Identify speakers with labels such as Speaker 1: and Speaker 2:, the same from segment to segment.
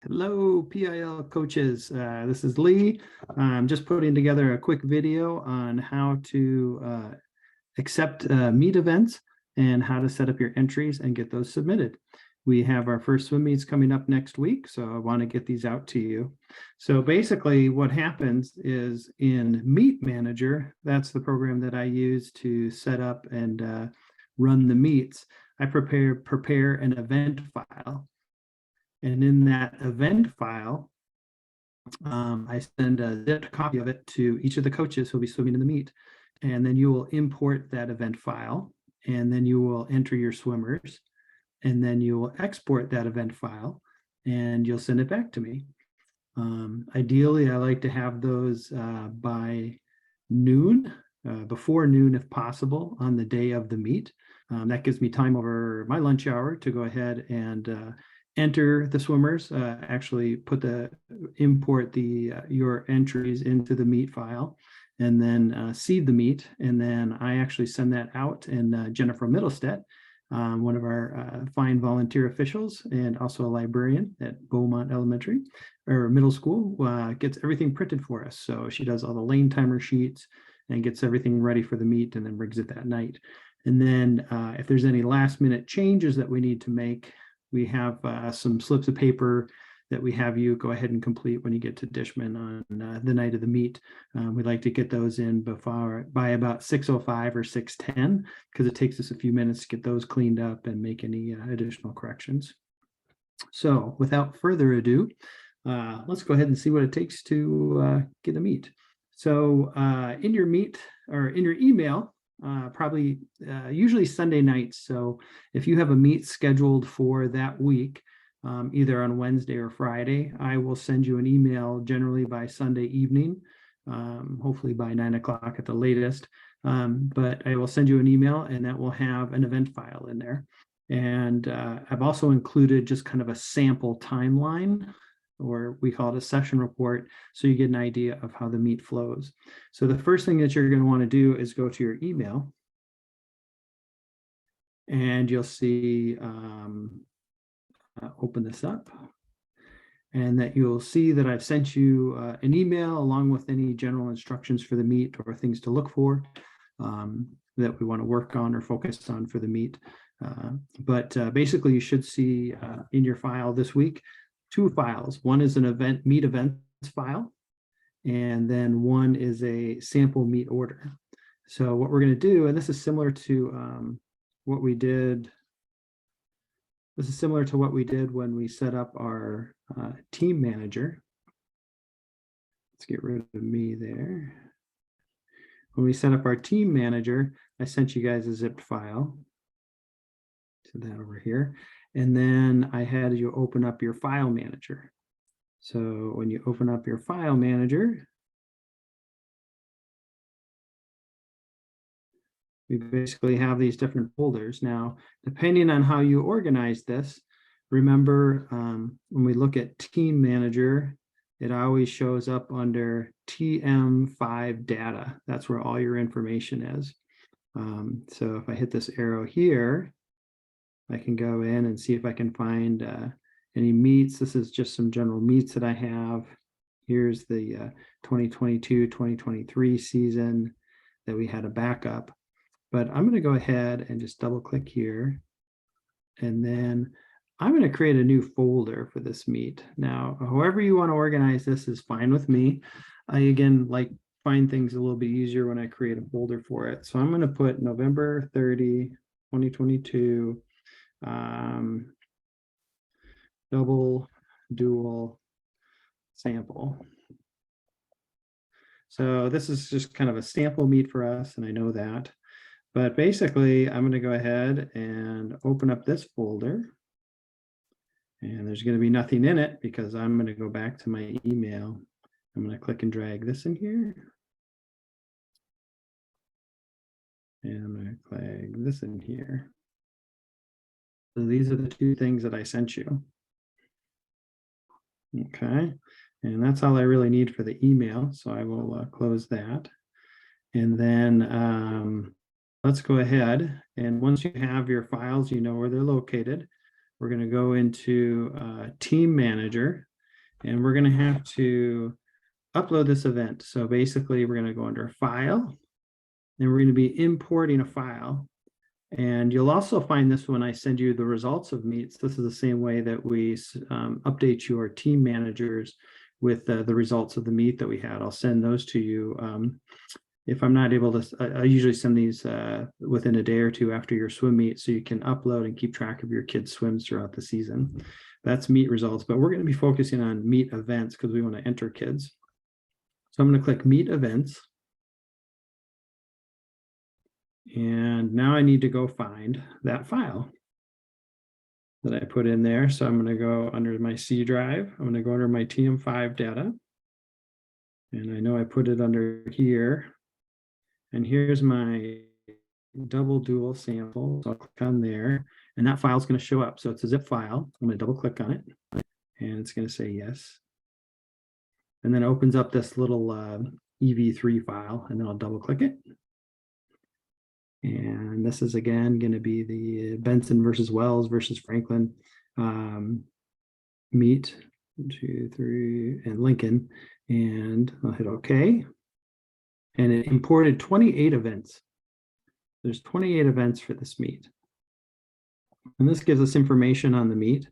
Speaker 1: Hello, PIL coaches. This is Lee. I'm just putting together a quick video on how to accept meet events and how to set up your entries and get those submitted. We have our first swim meets coming up next week, so I want to get these out to you. So basically what happens is in Meet Manager, that's the program that I use to set up and run the meets. I prepare an event file. And in that event file, I send a zipped copy of it to each of the coaches who'll be swimming in the meet. And then you will import that event file, and then you will enter your swimmers, and then you will export that event file, and you'll send it back to me. Ideally, I like to have those by noon, before noon if possible, on the day of the meet. That gives me time over my lunch hour to go ahead and enter the swimmers, actually import your entries into the meet file, and then seed the meet. And then I actually send that out, and Jennifer Middlestead, one of our fine volunteer officials and also a librarian at Beaumont Elementary or Middle School, gets everything printed for us. So she does all the lane timer sheets and gets everything ready for the meet, and then brings it that night. And then if there's any last minute changes that we need to make, we have some slips of paper that we have you go ahead and complete when you get to Dishman on the night of the meet. We'd like to get those in by about 6:05 or 6:10, because it takes us a few minutes to get those cleaned up and make any additional corrections. So without further ado, let's go ahead and see what it takes to get a meet. So in your meet or in your email, probably usually Sunday nights. So if you have a meet scheduled for that week, either on Wednesday or Friday, I will send you an email generally by Sunday evening, hopefully by 9 o'clock at the latest. But I will send you an email, and that will have an event file in there. And I've also included just kind of a sample timeline, or we call it a session report, so you get an idea of how the meet flows. So the first thing that you're going to want to do is go to your email, and you'll see, open this up, and that you'll see that I've sent you an email along with any general instructions for the meet or things to look for that we want to work on or focus on for the meet. But basically you should see in your file this week two files. One is an meet events file, and then one is a sample meet order. So what we're going to do, and this is similar to what we did. This is similar to what we did when we set up our team manager. Let's get rid of me there. When we set up our team manager, I sent you guys a zipped file. So that over here. And then I had you open up your file manager. So when you open up your file manager, we basically have these different folders. Now, depending on how you organize this, remember when we look at team manager, it always shows up under TM5 data. That's where all your information is. So if I hit this arrow here, I can go in and see if I can find any meets. This is just some general meets that I have. Here's the 2022-2023 season that we had a backup. But I'm going to go ahead and just double click here. And then I'm going to create a new folder for this meet. Now, however you want to organize this is fine with me. I, again, find things a little bit easier when I create a folder for it. So I'm going to put November 30, 2022. Double dual sample. So this is just kind of a sample meet for us, and I know that. But basically, I'm going to go ahead and open up this folder. And there's going to be nothing in it because I'm going to go back to my email. I'm going to click and drag this in here. And I'm going to drag this in here. So these are the two things that I sent you. Okay, and that's all I really need for the email. So I will close that. And then let's go ahead. And once you have your files, you know where they're located. We're going to go into Team Manager. And we're going to have to upload this event. So basically, we're going to go under File, and we're going to be importing a file. And you'll also find this when I send you the results of meets. This is the same way that we update your team managers with the results of the meet that we had. I'll send those to you. If I'm not able to, I usually send these within a day or two after your swim meet, so you can upload and keep track of your kids' swims throughout the season. That's meet results, but we're going to be focusing on meet events because we want to enter kids. So I'm going to click meet events. And now I need to go find that file that I put in there. So I'm going to go under my C drive. I'm going to go under my TM5 data. And I know I put it under here. And here's my double dual sample. So I'll click on there, and that file is going to show up. So it's a zip file. I'm going to double click on it, and it's going to say yes. And then it opens up this little EV3 file, and then I'll double click it. And this is again going to be the Benson versus Wells versus Franklin meet, 2, 3, and Lincoln. And I'll hit OK. And it imported 28 events. There's 28 events for this meet. And this gives us information on the meet.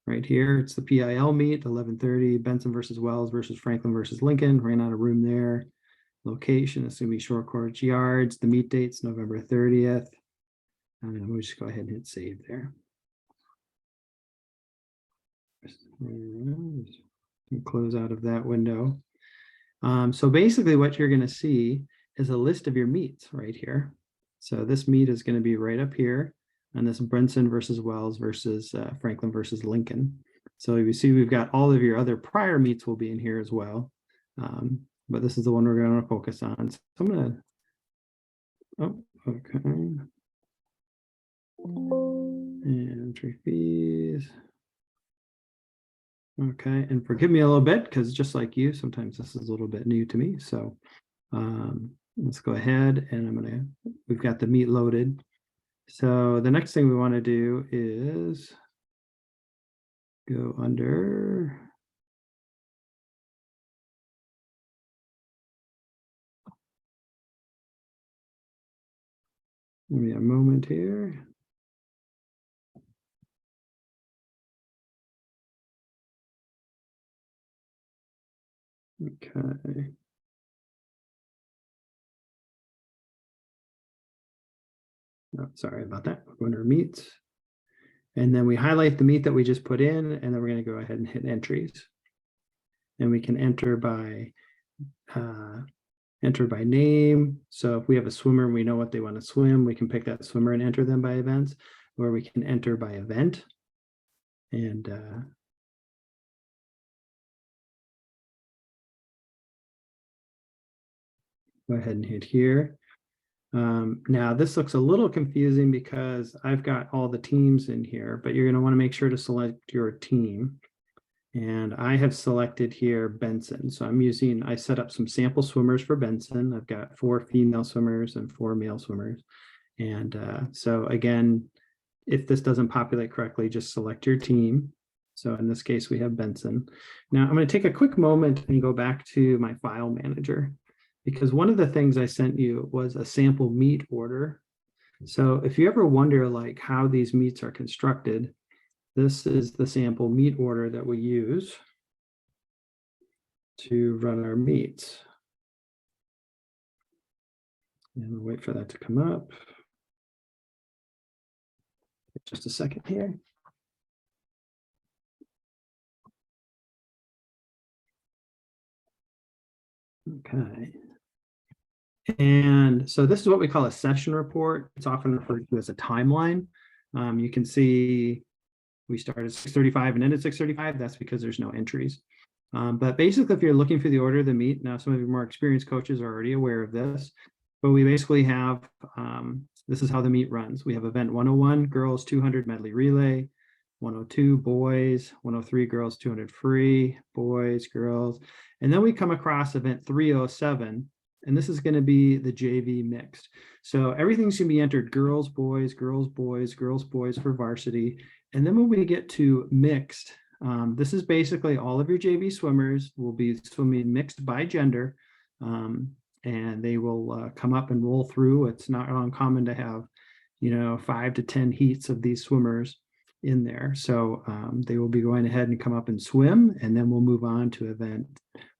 Speaker 1: Right here, it's the PIL meet, 11:30, Benson versus Wells versus Franklin versus Lincoln. Ran out of room there. Location is going to be Short Court Yards. The meet date's November 30th. And we'll just go ahead and hit save there. Close out of that window. So basically what you're going to see is a list of your meets right here. So this meet is going to be right up here, and this Benson versus Wells versus Franklin versus Lincoln. So you see we've got all of your other prior meets will be in here as well. But this is the one we're going to focus on. So I'm going to, okay. Entry fees. Okay, and forgive me a little bit because just like you, sometimes this is a little bit new to me. So let's go ahead, and we've got the meet loaded. So the next thing we want to do is go under give me a moment here. Okay. Oh, sorry about that. We're under meets. And then we highlight the meet that we just put in, and then we're going to go ahead and hit entries. And we can enter by name. So if we have a swimmer and we know what they want to swim, we can pick that swimmer and enter them by events, or we can enter by event. And go ahead and hit here. Now this looks a little confusing because I've got all the teams in here, but you're going to want to make sure to select your team. And I have selected here Benson. So I set up some sample swimmers for Benson. I've got 4 female swimmers and 4 male swimmers. And so again, if this doesn't populate correctly, just select your team. So in this case, we have Benson. Now I'm going to take a quick moment and go back to my file manager, because one of the things I sent you was a sample meet order. So if you ever wonder like how these meets are constructed, this is the sample meet order that we use to run our meets. And we'll wait for that to come up. Just a second here. Okay. And so this is what we call a session report. It's often referred to as a timeline. You can see we start at 6:35 and end at 6:35. That's because there's no entries. But basically, if you're looking for the order of the meet, now some of your more experienced coaches are already aware of this, but we basically have, this is how the meet runs. We have event 101, girls 200 medley relay, 102 boys, 103 girls 200 free, boys, girls. And then we come across event 307, and this is going to be the JV mixed. So everything's going to be entered girls, boys, girls, boys, girls, boys for varsity. And then when we get to mixed, This is basically all of your JV swimmers will be swimming mixed by gender. And they will come up and roll through. It's not uncommon to have, 5 to 10 heats of these swimmers in there. So they will be going ahead and come up and swim, and then we'll move on to event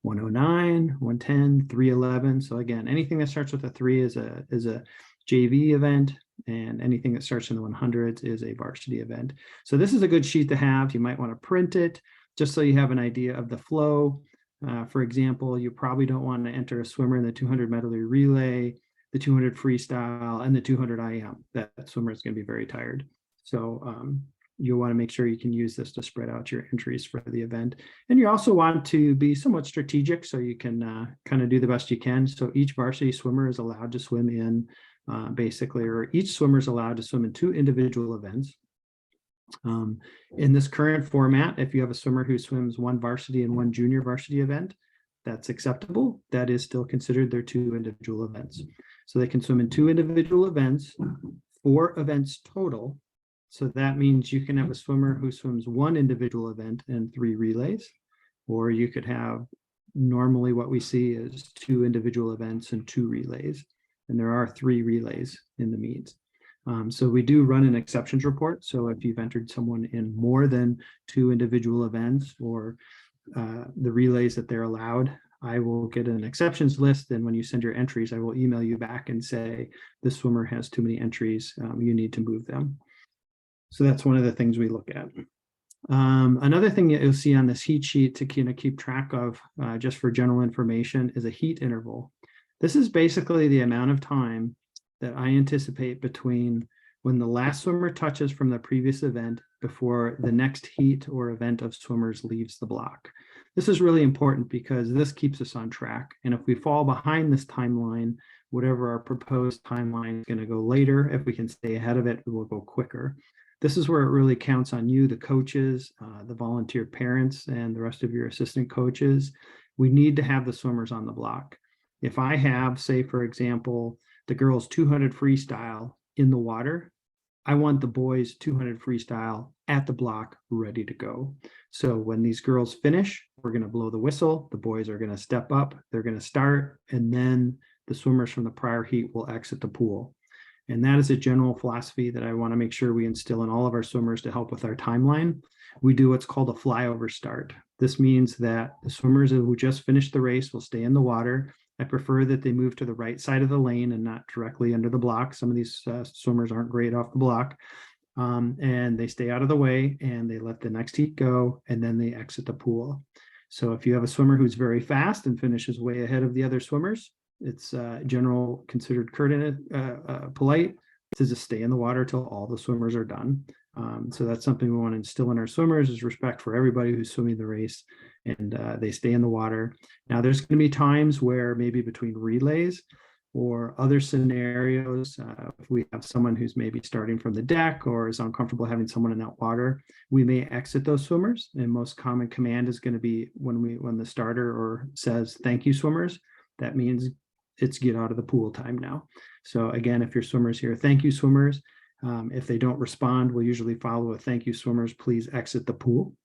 Speaker 1: 109, 110, 311. So again, anything that starts with a 3 is a JV event, and anything that starts in the 100s is a varsity event. So this is a good sheet to have. You might want to print it just so you have an idea of the flow. For example, you probably don't want to enter a swimmer in the 200 medley relay, the 200 freestyle, and the 200 IM. That swimmer is going to be very tired. So you'll want to make sure you can use this to spread out your entries for the event. And you also want to be somewhat strategic so you can kind of do the best you can. So each varsity swimmer is allowed to swim in or each swimmer is allowed to swim in 2 individual events. In this current format, if you have a swimmer who swims 1 varsity and 1 junior varsity event, that's acceptable. That is still considered their 2 individual events. So they can swim in 2 individual events, 4 events total. So that means you can have a swimmer who swims 1 individual event and 3 relays, or you could have normally what we see is 2 individual events and 2 relays. And there are 3 relays in the meets. So we do run an exceptions report. So if you've entered someone in more than 2 individual events or the relays that they're allowed, I will get an exceptions list. And when you send your entries, I will email you back and say, this swimmer has too many entries, you need to move them. So that's one of the things we look at. Another thing that you'll see on this heat sheet to kind of keep track of, just for general information, is a heat interval. This is basically the amount of time that I anticipate between when the last swimmer touches from the previous event before the next heat or event of swimmers leaves the block. This is really important because this keeps us on track. And if we fall behind this timeline, whatever our proposed timeline is going to go later, if we can stay ahead of it, we will go quicker. This is where it really counts on you, the coaches, the volunteer parents, and the rest of your assistant coaches. We need to have the swimmers on the block. If I have, say, for example, the girls 200 freestyle in the water, I want the boys 200 freestyle at the block ready to go. So when these girls finish, we're going to blow the whistle. The boys are going to step up, they're going to start, and then the swimmers from the prior heat will exit the pool. And that is a general philosophy that I want to make sure we instill in all of our swimmers to help with our timeline. We do what's called a flyover start. This means that the swimmers who just finished the race will stay in the water. I prefer that they move to the right side of the lane and not directly under the block. Some of these swimmers aren't great off the block. And they stay out of the way and they let the next heat go, and then they exit the pool. So if you have a swimmer who's very fast and finishes way ahead of the other swimmers, it's general considered polite to just stay in the water till all the swimmers are done. So that's something we want to instill in our swimmers, is respect for everybody who's swimming the race, and they stay in the water. Now there's going to be times where maybe between relays or other scenarios, if we have someone who's maybe starting from the deck or is uncomfortable having someone in that water, we may exit those swimmers. And most common command is going to be when the starter or says, "Thank you, swimmers," that means it's get out of the pool time now. So again, if your swimmers here, "Thank you, swimmers," if they don't respond, we'll usually follow a "Thank you, swimmers, please exit the pool."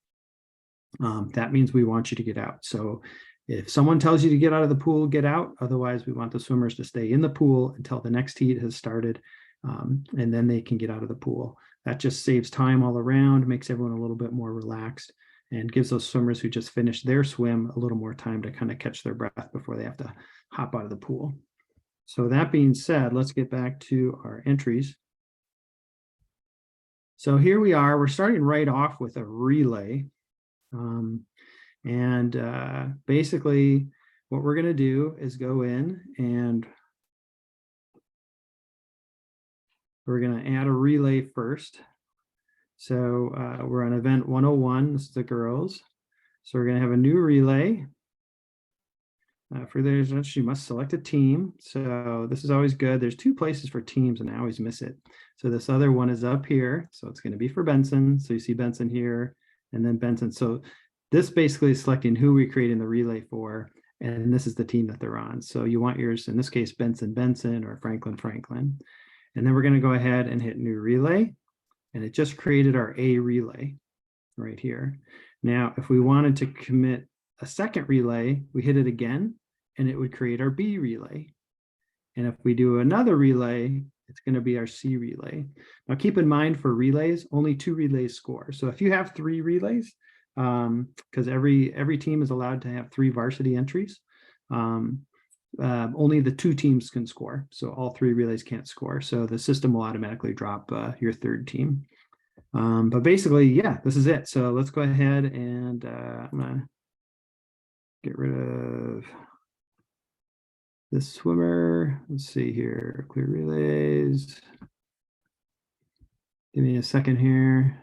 Speaker 1: That means we want you to get out. So if someone tells you to get out of the pool, get out. Otherwise, we want the swimmers to stay in the pool until the next heat has started, and then they can get out of the pool. That just saves time all around, makes everyone a little bit more relaxed, and gives those swimmers who just finished their swim a little more time to kind of catch their breath before they have to hop out of the pool. So that being said, let's get back to our entries. So here we are, we're starting right off with a relay. Basically what we're going to do is go in and we're going to add a relay first. So we're on event 101, this is the girls. So we're going to have a new relay. For those, you must select a team. So this is always good. There's 2 places for teams and I always miss it. So this other one is up here. So it's going to be for Benson. So you see Benson here and then Benson. So this basically is selecting who we're creating the relay for, and this is the team that they're on. So you want yours, in this case, Benson or Franklin. And then we're going to go ahead and hit new relay, and it just created our A relay right here. Now, if we wanted to commit a second relay, we hit it again, and it would create our B relay. And if we do another relay, it's going to be our C relay. Now, keep in mind for relays, only 2 relays score. So if you have 3 relays, because every team is allowed to have 3 varsity entries, only the 2 teams can score. So all 3 relays can't score. So the system will automatically drop your third team. But basically, yeah, this is it. So let's go ahead and I'm gonna get rid of this swimmer. Let's see here, clear relays. Give me a second here.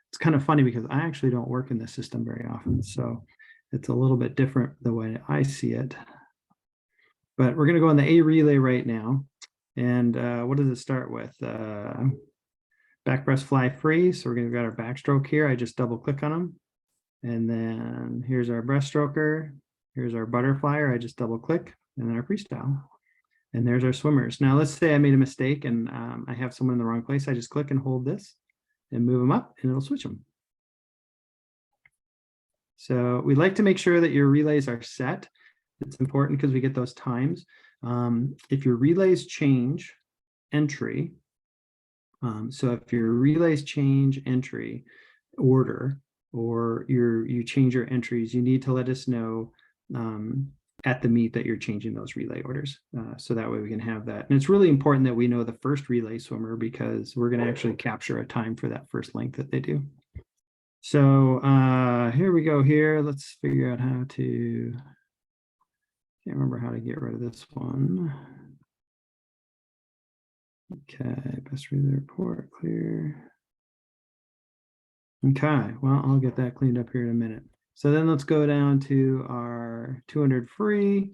Speaker 1: It's kind of funny because I actually don't work in this system very often, so it's a little bit different the way I see it. But we're gonna go on the A relay right now. And what does it start with? Back breast fly free. So we're gonna got our backstroke here. I just double click on them. And then here's our breaststroker. Here's our butterflyer. I just double click, and then our freestyle. And there's our swimmers. Now let's say I made a mistake and I have someone in the wrong place. I just click and hold this and move them up, and it'll switch them. So we like to make sure that your relays are set. It's important because we get those times. If your relays change entry, so if your relays change entry order, or you change your entries, you need to let us know at the meet that you're changing those relay orders. So that way we can have that. And it's really important that we know the first relay swimmer, because we're going to actually capture a time for that first length that they do. So here we go here. Let's figure out how to, can't remember how to get rid of this one. Okay, best relay report, clear. Okay, well, I'll get that cleaned up here in a minute. So then let's go down to our 200 free.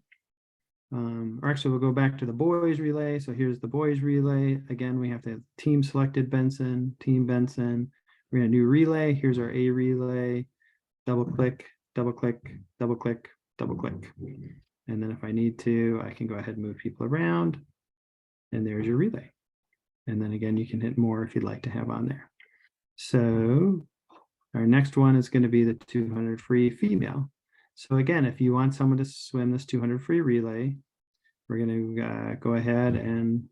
Speaker 1: Or actually, we'll go back to the boys relay. So here's the boys relay. Again, we have to have team selected Benson, team Benson. We're going to do relay. Here's our A relay. Double click, double click, double click, double click. And then if I need to, I can go ahead and move people around. And there's your relay. And then again, you can hit more if you'd like to have on there. So our next one is going to be the 200 free female. So again, if you want someone to swim this 200 free relay, we're going to go ahead and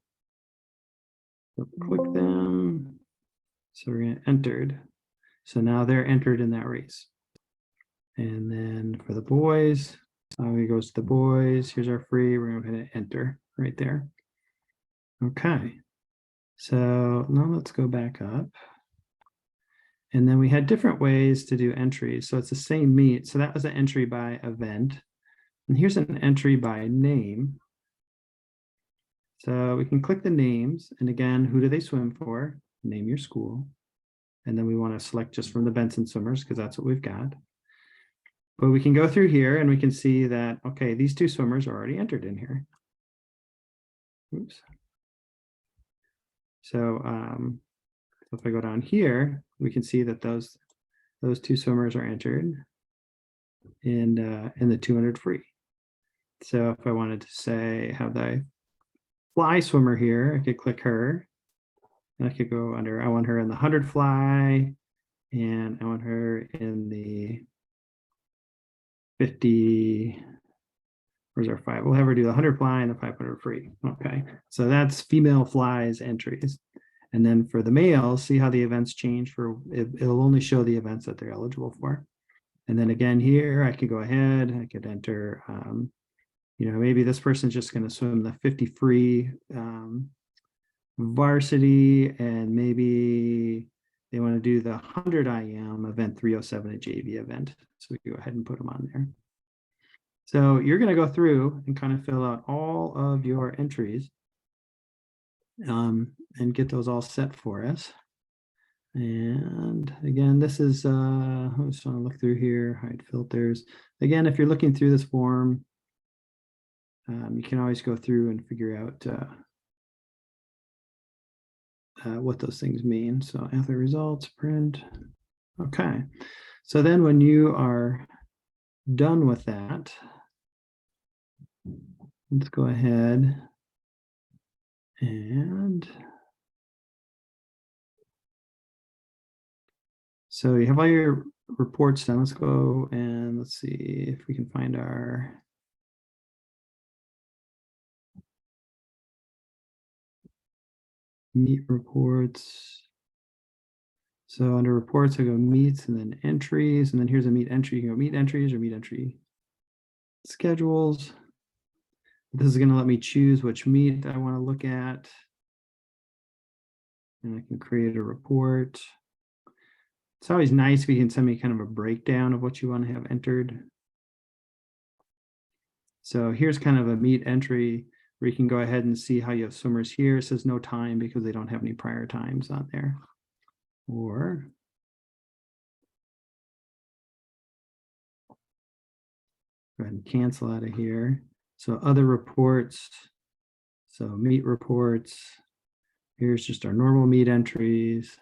Speaker 1: click them. So we're going to entered. So now they're entered in that race. And then for the boys, it goes to the boys. Here's our free. We're going to hit enter right there. Okay. So now let's go back up. And then we had different ways to do entries. So it's the same meet. So that was an entry by event. And here's an entry by name. So we can click the names. And again, who do they swim for? Name your school. And then we want to select just from the Benson swimmers, because that's what we've got. But we can go through here and we can see that, okay, these 2 swimmers are already entered in here. Oops. So if I go down here, we can see that those 2 swimmers are entered in the 200 free. So if I wanted to say have the fly swimmer here, I could click her. And I could go under, I want her in the 100 fly, and I want her in the 50, where's our 5? We'll have her do the 100 fly and the 500 free. Okay, so that's female flies entries. And then for the males, see how the events change for, it'll only show the events that they're eligible for. And then again here, I could go ahead, I could enter, maybe this person's just going to swim the 50 free varsity, and maybe they want to do the 100 IM event 307, a JV event. So we go ahead and put them on there. So you're going to go through and kind of fill out all of your entries and get those all set for us. And again, this is, I'm just trying to look through here, hide filters. Again, if you're looking through this form, you can always go through and figure out what those things mean. So athlete results, print. Okay. So then when you are done with that, let's go ahead and so you have all your reports done. Let's go and let's see if we can find our meet reports. So under reports, I go meets and then entries, and then here's a meet entry. You can go meet entries or meet entry schedules. This is going to let me choose which meet I want to look at. And I can create a report. It's always nice if you can send me kind of a breakdown of what you want to have entered. So here's kind of a meet entry where you can go ahead and see how you have swimmers here. It says no time because they don't have any prior times on there. Or go ahead and cancel out of here. So other reports. So meet reports. Here's just our normal meet entries.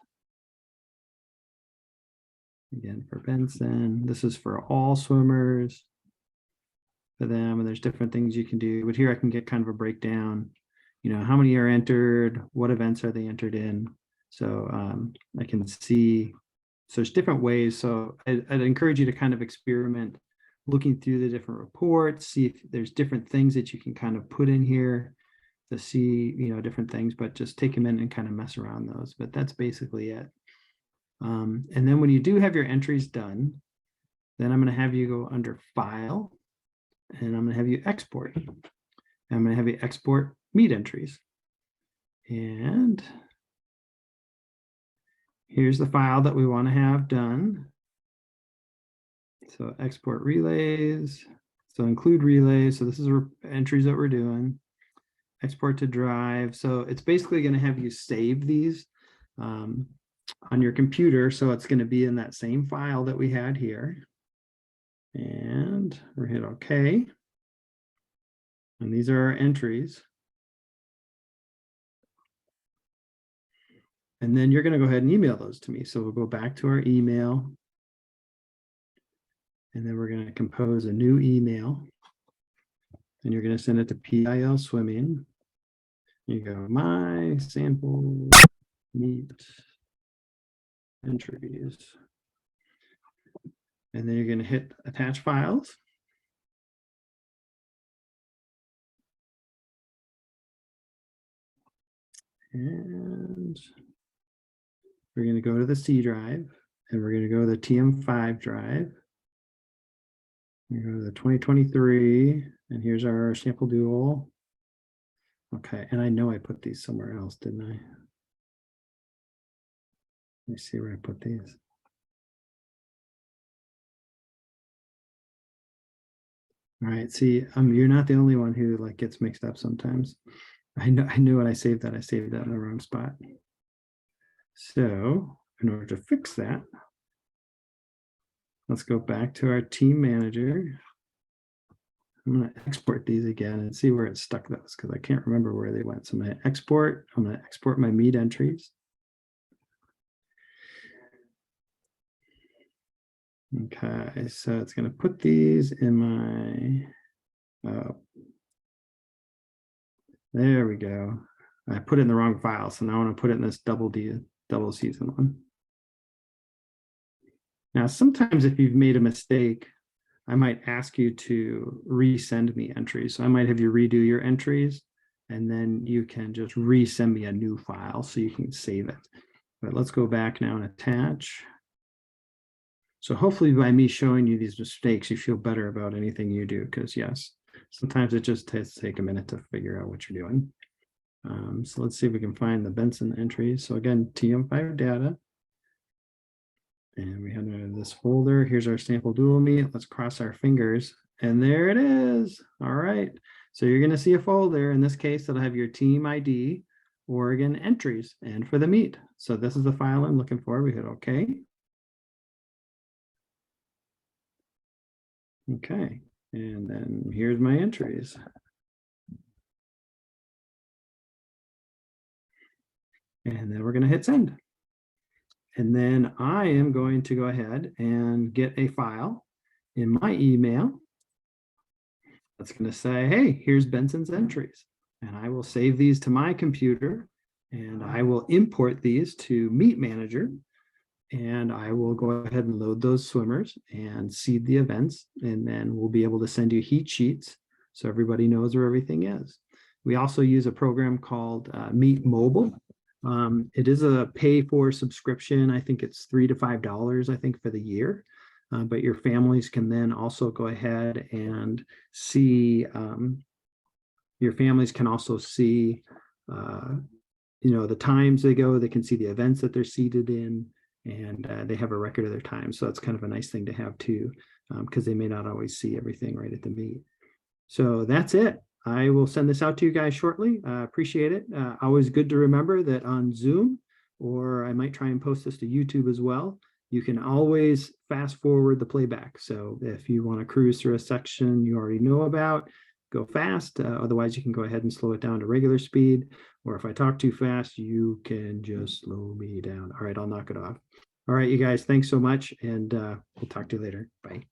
Speaker 1: Again, for Benson, this is for all swimmers for them, and there's different things you can do. But here I can get kind of a breakdown, you know, how many are entered, what events are they entered in. So I can see, so there's different ways. So I'd encourage you to kind of experiment looking through the different reports, see if there's different things that you can kind of put in here to see, you know, different things, but just take them in and kind of mess around those. But that's basically it. And then when you do have your entries done, then I'm going to have you go under File, and I'm going to have you export. And I'm going to have you export meet entries. And here's the file that we want to have done. So export relays. So include relays. So this is entries that we're doing. Export to drive. So it's basically going to have you save these on your computer. So it's going to be in that same file that we had here. And we're hit OK. And these are our entries. And then you're going to go ahead and email those to me. So we'll go back to our email. And then we're going to compose a new email. And you're going to send it to PIL Swimming. You go, my sample meet entries. And then you're going to hit attach files. And we're going to go to the C drive, and we're going to go to the TM5 drive. We go to the 2023, and here's our sample dual. Okay, and I know I put these somewhere else, didn't I? Let me see where I put these. All right, see, you're not the only one who like gets mixed up sometimes. I knew when I saved that in the wrong spot. So in order to fix that, let's go back to our team manager. I'm going to export these again and see where it stuck those, because I can't remember where they went. So I'm going to export. I'm going to export my meet entries. Okay, so it's going to put these in my, there we go. I put it in the wrong file, so now I want to put it in this double season one. Now, sometimes if you've made a mistake, I might ask you to resend me entries. So I might have you redo your entries, and then you can just resend me a new file so you can save it. But let's go back now and attach. So hopefully by me showing you these mistakes, you feel better about anything you do, because yes, sometimes it just has to take a minute to figure out what you're doing. So let's see if we can find the Benson entries. So again, TM5 data. And we have this folder. Here's our sample dual meet. Let's cross our fingers. And there it is. All right. So you're going to see a folder. In this case, that'll have your team ID, Oregon entries, and for the meet. So this is the file I'm looking for. We hit OK. Okay. And then here's my entries. And then we're going to hit send. And then I am going to go ahead and get a file in my email that's going to say, hey, here's Benson's entries. And I will save these to my computer, and I will import these to Meet Manager. and I will go ahead and load those swimmers and seed the events, and then we'll be able to send you heat sheets so everybody knows where everything is. We also use a program called Meet Mobile. It is a pay for subscription. I think it's $3 to $5, I think, for the year. But your families can then also go ahead and see, your families can also see, the times they go, they can see the events that they're seated in, and they have a record of their time. So that's kind of a nice thing to have too, because they may not always see everything right at the meet. So that's it. I will send this out to you guys shortly. Appreciate it. Always good to remember that on Zoom, or I might try and post this to YouTube as well, you can always fast forward the playback. So if you want to cruise through a section you already know about, go fast. Otherwise, you can go ahead and slow it down to regular speed. Or if I talk too fast, you can just slow me down. All right, I'll knock it off. All right, you guys, thanks so much. And we'll talk to you later. Bye.